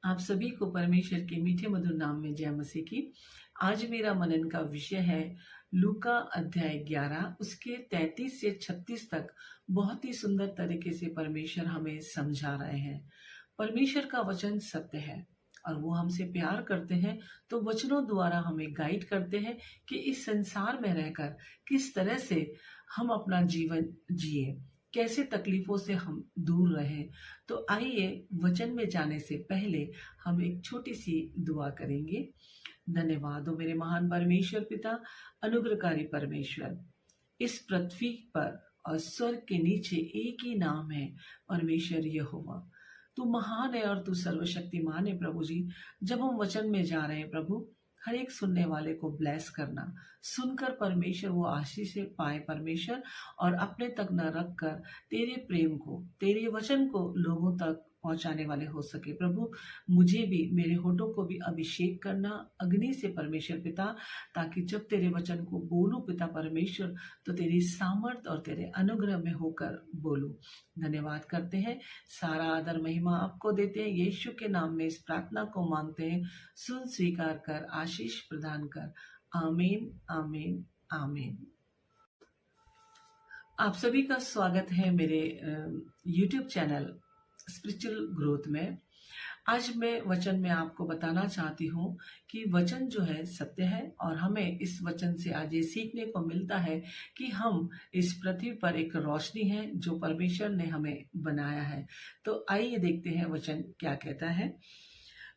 आप सभी को परमेश्वर के मीठे मधुर नाम में जय मसीह की। आज मेरा मनन का विषय है लूका अध्याय 11 उसके 33 से 36 तक। बहुत ही सुंदर तरीके से परमेश्वर हमें समझा रहे हैं। परमेश्वर का वचन सत्य है और वो हमसे प्यार करते हैं, तो वचनों द्वारा हमें गाइड करते हैं कि इस संसार में रहकर किस तरह से हम अपना जीवन जिए, कैसे तकलीफों से हम दूर रहें। तो आइए वचन में जाने से पहले हम एक छोटी सी दुआ करेंगे। धन्यवाद हो मेरे महान परमेश्वर पिता, अनुग्रहकारी परमेश्वर। इस पृथ्वी पर और स्वर्ग के नीचे एक ही नाम है, परमेश्वर यहोवा। तू महान है और तू सर्वशक्तिमान है प्रभु जी। जब हम वचन में जा रहे हैं प्रभु, हर एक सुनने वाले को ब्लेस करना, सुनकर परमेश्वर वो आशीष से पाए परमेश्वर, और अपने तक न रख कर तेरे प्रेम को, तेरे वचन को लोगों तक पहुंचाने वाले हो सके प्रभु। मुझे भी, मेरे होठों को भी अभिषेक करना अग्नि से परमेश्वर पिता, ताकि जब तेरे वचन को बोलूं पिता परमेश्वर, तो तेरी सामर्थ और तेरे अनुग्रह में होकर बोलूं। धन्यवाद करते हैं, सारा आदर महिमा आपको देते हैं। यीशु के नाम में इस प्रार्थना को मांगते हैं, सुन स्वीकार कर, आशीष प्रदान कर। आमीन आमीन आमीन। आप सभी का स्वागत है मेरे YouTube चैनल स्पिरिचुअल ग्रोथ में। आज मैं वचन में आपको बताना चाहती हूँ कि वचन जो है सत्य है, और हमें इस वचन से आज ये सीखने को मिलता है कि हम इस पृथ्वी पर एक रोशनी है जो परमेश्वर ने हमें बनाया है। तो आइए देखते हैं वचन क्या कहता है।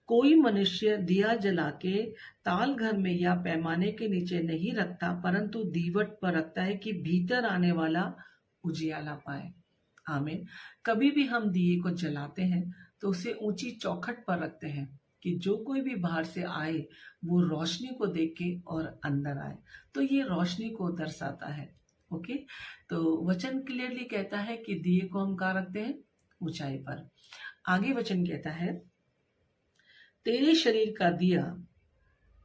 कोई मनुष्य दिया जला के ताल घर में या पैमाने के नीचे नहीं रखता, परंतु दीवट पर रखता है कि भीतर आने वाला उजियाला पाए। आमीन। कभी भी हम दिए को जलाते हैं तो उसे ऊंची चौखट पर रखते हैं कि जो कोई भी बाहर से आए वो रोशनी को देख के और अंदर आए। तो ये रोशनी को दर्शाता है। ओके, तो वचन क्लियरली कहता है कि दिए को हम कहाँ रखते हैं? ऊंचाई पर। आगे वचन कहता है, तेरे शरीर का दिया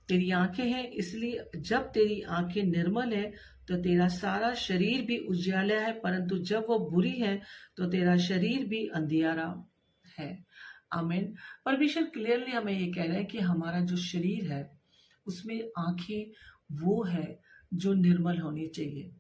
तेरी आंखें हैं, इसलिए जब तेरी आंखें निर्मल है तो तेरा सारा शरीर भी उजियाला है, परंतु जब वो बुरी है तो तेरा शरीर भी अंधियारा है। आमीन। परमेश्वर क्लियरली हमें ये कह रहे हैं कि हमारा जो शरीर है उसमें आंखें वो है जो निर्मल होनी चाहिए।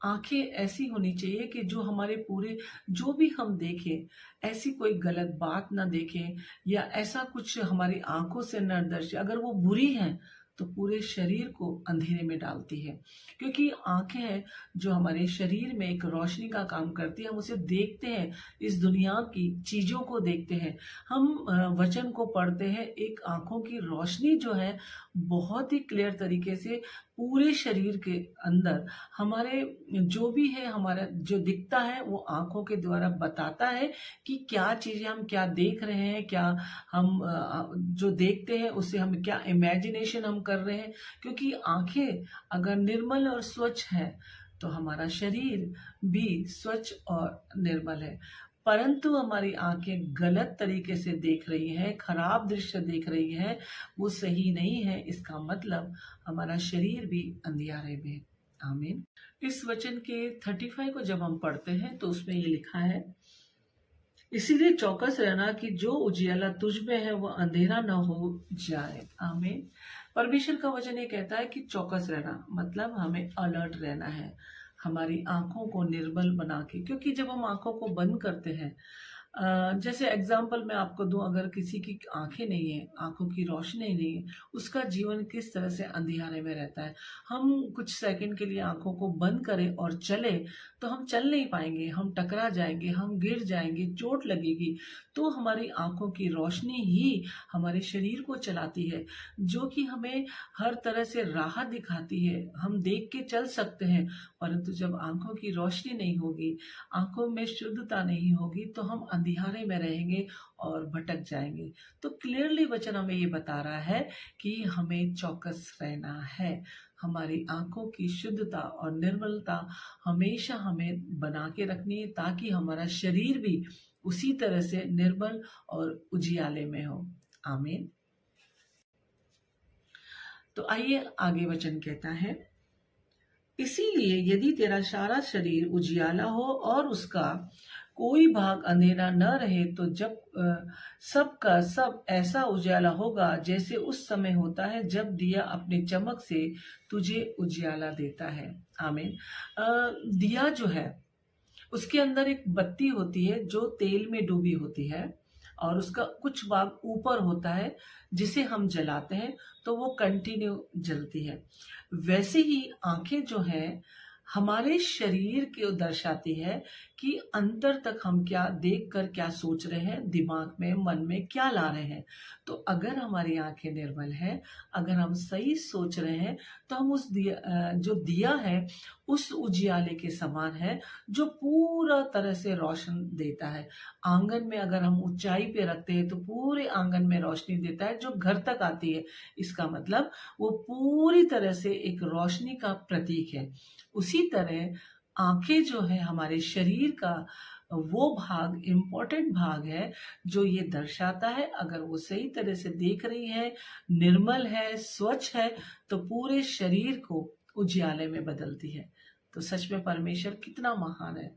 आंखें ऐसी होनी चाहिए कि जो हमारे पूरे, जो भी हम देखें ऐसी कोई गलत बात ना देखें, या ऐसा कुछ हमारी आंखों से न दर्शे। अगर वो बुरी है तो पूरे शरीर को अंधेरे में डालती है, क्योंकि आंखें हैं जो हमारे शरीर में एक रोशनी का काम करती है। हम उसे देखते हैं, इस दुनिया की चीजों को देखते हैं, हम वचन को पढ़ते हैं। एक आंखों की रोशनी जो है बहुत ही क्लियर तरीके से पूरे शरीर के अंदर हमारे जो भी है, हमारा जो दिखता है वो आंखों के द्वारा बताता है कि क्या चीजें हम क्या देख रहे हैं, क्या हम जो देखते हैं उससे हम क्या इमेजिनेशन हम कर रहे हैं। क्योंकि आंखें अगर निर्मल और स्वच्छ है तो हमारा शरीर भी स्वच्छ और निर्मल है। परंतु हमारी आंखें गलत तरीके से देख रही हैं, खराब दृश्य देख रही हैं, वो सही नहीं है। इसका मतलब हमारा शरीर भी अंधियारे में है। आमीन। इस वचन के 35 को जब हम पढ़ते हैं तो उसमें ये लिखा है, इसीलिए चौकस रहना कि जो उजियाला तुझ में है वह अंधेरा न हो जाए। आमीन। परमेश्वर का वचन ये कहता है कि चौकस रहना मतलब हमें अलर्ट रहना है, हमारी आंखों को निर्मल बना के। क्योंकि जब हम आंखों को बंद करते हैं, जैसे एग्जाम्पल मैं आपको दूं, अगर किसी की आंखें नहीं है, आंखों की रोशनी नहीं है, उसका जीवन किस तरह से अंधियारे में रहता है। हम कुछ सेकंड के लिए आंखों को बंद करें और चले तो हम चल नहीं पाएंगे, हम टकरा जाएंगे, हम गिर जाएंगे, चोट लगेगी। तो हमारी आंखों की रोशनी ही हमारे शरीर को चलाती है, जो कि हमें हर तरह से राह दिखाती है। हम देख के चल सकते हैं, परंतु जब आंखों की रोशनी नहीं होगी, आंखों में शुद्धता नहीं होगी, तो हम अंधियारे में रहेंगे और भटक जाएंगे। तो क्लियरली वचन हमें ये बता रहा है कि हमें चौकस रहना है। हमारी आंखों की शुद्धता और निर्मलता हमेशा हमें बना के रखनी है, ताकि हमारा शरीर भी उसी तरह से निर्मल और उजियाले में हो। आमीन। तो आइए आगे वचन कहता है, इसीलिए यदि तेरा सारा शरीर उजियाला हो और उसका कोई भाग अंधेरा न रहे, तो जब सब का सब ऐसा उजाला होगा जैसे उस समय होता है जब दिया अपनी चमक से तुझे उजियाला देता है। आमीन। दिया जो है उसके अंदर एक बत्ती होती है जो तेल में डूबी होती है, और उसका कुछ भाग ऊपर होता है जिसे हम जलाते हैं तो वो कंटिन्यू जलती है। वैसे ही आंखें जो हैं हमारे शरीर को दर्शाती है कि अंतर तक हम क्या देख कर क्या सोच रहे हैं, दिमाग में मन में क्या ला रहे हैं। तो अगर हमारी आंखें निर्मल हैं, अगर हम सही सोच रहे हैं, तो हम उस जो दिया है उस उजियाले के समान है जो पूरा तरह से रोशन देता है। आंगन में अगर हम ऊंचाई पे रखते हैं तो पूरे आंगन में रोशनी देता है जो घर तक आती है। इसका मतलब वो पूरी तरह से एक रोशनी का प्रतीक है। उसी तरह आंखें जो है हमारे शरीर का वो भाग, इम्पोर्टेंट भाग है जो ये दर्शाता है अगर वो सही तरह से देख रही है, निर्मल है, स्वच्छ है, तो पूरे शरीर को उजियाले में बदलती है। तो सच में परमेश्वर कितना महान है।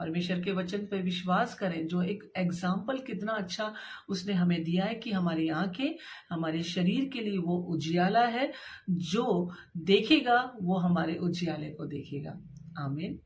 परमेश्वर के वचन पे विश्वास करें, जो एक एग्जाम्पल कितना अच्छा उसने हमें दिया है कि हमारी आंखें हमारे शरीर के लिए वो उजियाला है, जो देखेगा वो हमारे उजियाले को देखेगा। आमीन।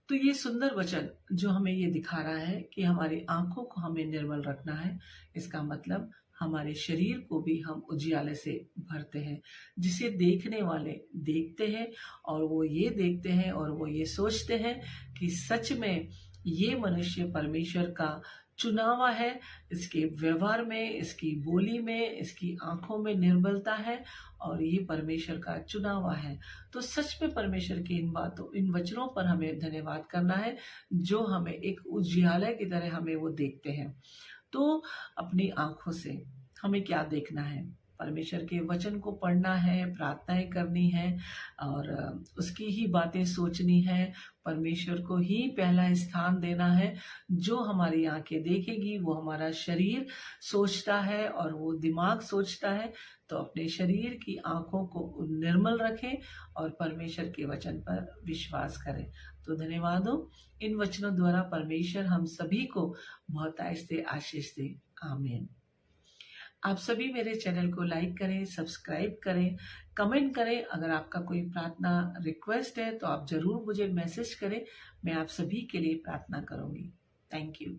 तो ये सुंदर वचन जो हमें ये दिखा रहा है कि हमारी आंखों को हमें निर्मल रखना है। इसका मतलब हमारे शरीर को भी हम उजियाले से भरते हैं, जिसे देखने वाले देखते हैं और वो ये देखते हैं और वो ये सोचते हैं कि सच में ये मनुष्य परमेश्वर का चुनावा है। इसके व्यवहार में, इसकी बोली में, इसकी आंखों में निर्मलता है और ये परमेश्वर का चुनावा है। तो सच में परमेश्वर की इन बातों, इन वचनों पर हमें धन्यवाद करना है जो हमें एक उजियाले की तरह हमें वो देखते हैं। तो अपनी आंखों से हमें क्या देखना है? परमेश्वर के वचन को पढ़ना है, प्रार्थनाएं करनी है और उसकी ही बातें सोचनी है। परमेश्वर को ही पहला स्थान देना है। जो हमारी आंखें देखेगी वो हमारा शरीर सोचता है और वो दिमाग सोचता है। तो अपने शरीर की आंखों को निर्मल रखें और परमेश्वर के वचन पर विश्वास करें। तो धन्यवाद हो। इन वचनों द्वारा परमेश्वर हम सभी को बहुत ऐसे आशीष दे। आमीन। आप सभी मेरे चैनल को लाइक करें, सब्सक्राइब करें, कमेंट करें। अगर आपका कोई प्रार्थना रिक्वेस्ट है तो आप जरूर मुझे मैसेज करें। मैं आप सभी के लिए प्रार्थना करूंगी। Thank you.